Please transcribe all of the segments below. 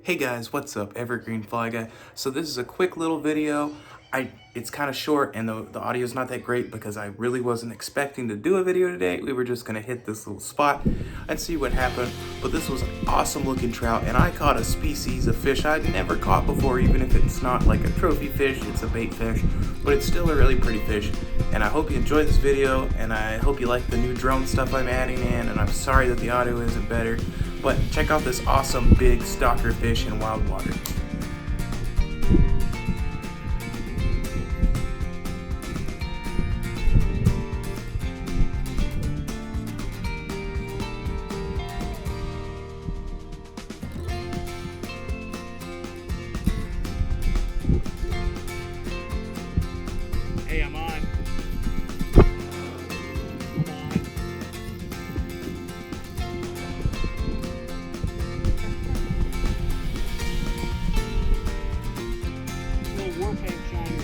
Hey guys, what's up? Evergreen Fly Guy. So this is a quick little video. It's kind of short and the audio is not that great because I really wasn't expecting to do a video today. We were just gonna hit this little spot and see what happened. But this was an awesome looking trout and I caught a species of fish I'd never caught before, even if it's not like a trophy fish, it's a bait fish, but it's still a really pretty fish. And I hope you enjoyed this video and I hope you like the new drone stuff I'm adding in, and I'm sorry that the audio isn't better. But check out this awesome big stalker fish in wild water. Hey, I'm on. Little war paint shiner.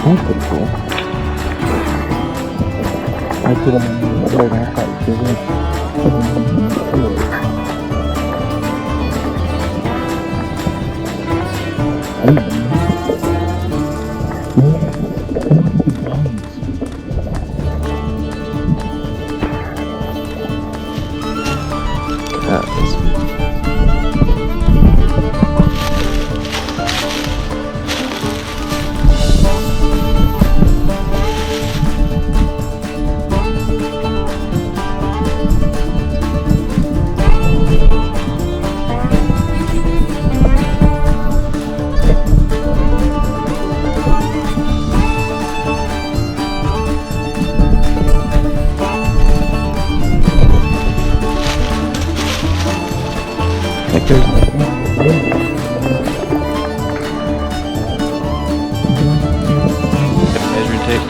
That's pretty cool. I put them in the other half measuring tape.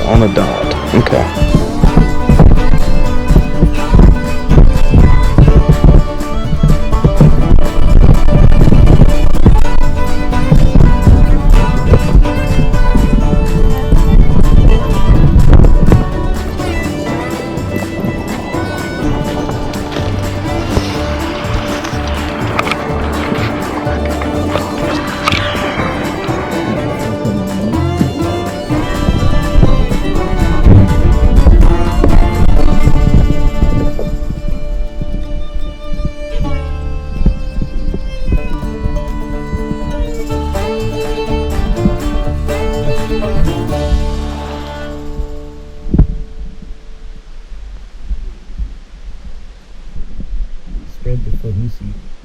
On the dot. Okay. Spread the foot, you see.